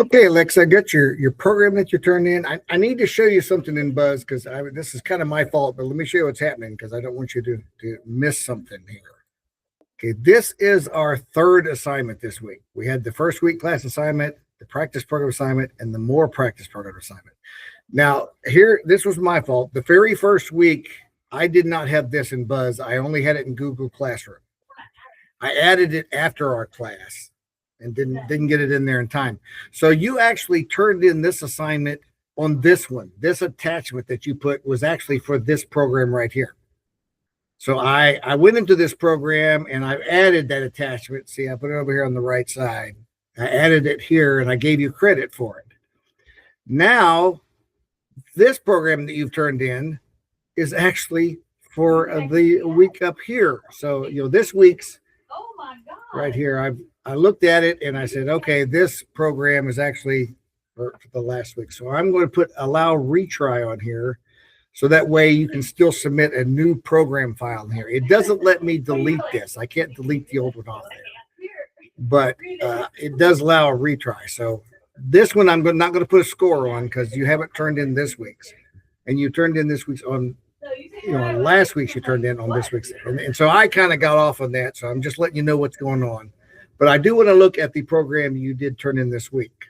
Okay, Lex, I got your program that you turned in. I need to show you something in Buzz because this is kind of my fault, but let me show you what's happening because I don't want you to miss something here. Okay, this is our third assignment this week. We had the first week class assignment, the practice program assignment, and the more practice program assignment. Now, this was my fault. The very first week, I did not have this in Buzz. I only had it in Google Classroom. I added it after our class and didn't get it in there in time. So you actually turned in this assignment on this one. This attachment that you put was actually for this program right here. So I went into this program and I added that attachment. See, I put it over here on the right side. I added it here and I gave you credit for it. Now, this program that you've turned in is actually for the week up here. So, this week's right here, I looked at it and I said, okay, this program is actually for the last week. So I'm going to put allow retry on here. So that way you can still submit a new program file here. It doesn't let me delete this. I can't delete the old one off there. But it does allow a retry. So this one I'm not going to put a score on because you haven't turned in this week's. And you turned in this week's on, last week's you turned in on this week's. And so I kind of got off on that. So I'm just letting you know what's going on. But I do want to look at the program you did turn in this week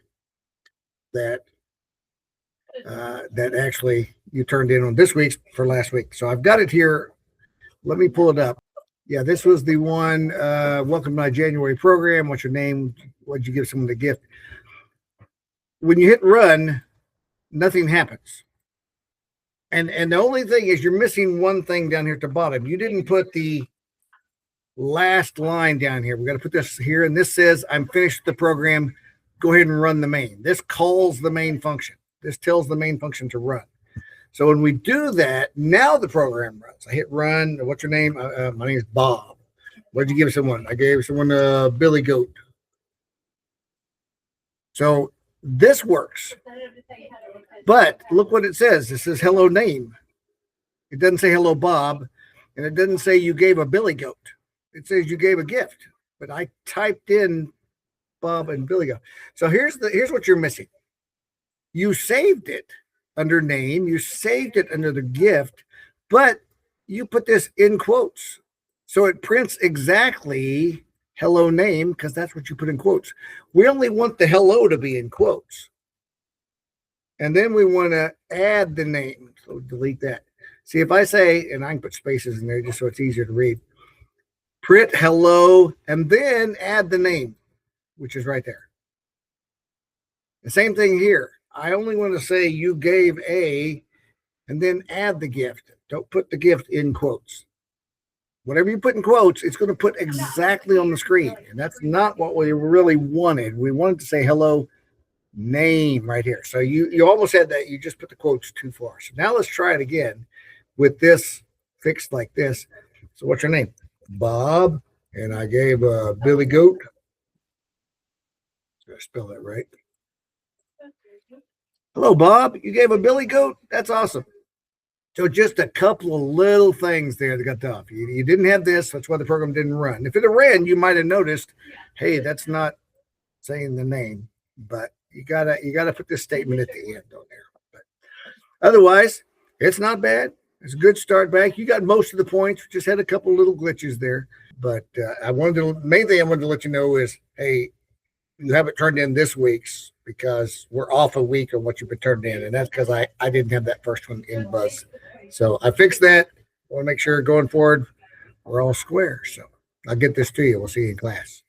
that actually you turned in on this week's for last week. So I've got it here. Let me pull it up. Yeah, this was the one, welcome to my January program. What's your name? What'd you give someone a gift? When you hit run, nothing happens. And the only thing is you're missing one thing down here at the bottom. You didn't put the last line down here. We got to put this here. And this says, I'm finished the program. Go ahead and run the main. This calls the main function. This tells the main function to run. So when we do that, now the program runs. I hit run. What's your name? My name is Bob. What did you give someone? I gave someone a Billy Goat. So this works. But look what it says. It says hello name. It doesn't say hello Bob. And it doesn't say you gave a Billy Goat. It says you gave a gift. But I typed in Bob and Billy Goat. So here's what you're missing. You saved it under name. You saved it under the gift. But you put this in quotes. So it prints exactly hello name because that's what you put in quotes. We only want the hello to be in quotes. And then we want to add the name. So delete that. See, if I say, and I can put spaces in there just so it's easier to read, print hello, and then add the name, which is right there. The same thing here. I only want to say you gave a, and then add the gift. Don't put the gift in quotes. Whatever you put in quotes, it's going to put exactly on the screen. And that's not what we really wanted. We wanted to say hello name right here. So you almost had that. You just put the quotes too far. So now let's try it again with this fixed like this. So what's your name? Bob. And I gave Billy Goat. Did I spell that right? Hello, Bob. You gave a Billy Goat? That's awesome. So just a couple of little things there that got tough. You didn't have this. That's why the program didn't run. If it had ran, you might have noticed, hey, that's not saying the name. But you gotta put this statement at the end on there. But otherwise, it's not bad. It's a good start back. You got most of the points. Just had a couple little glitches there. But main thing I wanted to let you know is, hey, you haven't turned in this week's because we're off a week on what you've been turned in. And that's because I didn't have that first one in Buzz. So I fixed that. I want to make sure going forward, we're all square. So I'll get this to you. We'll see you in class.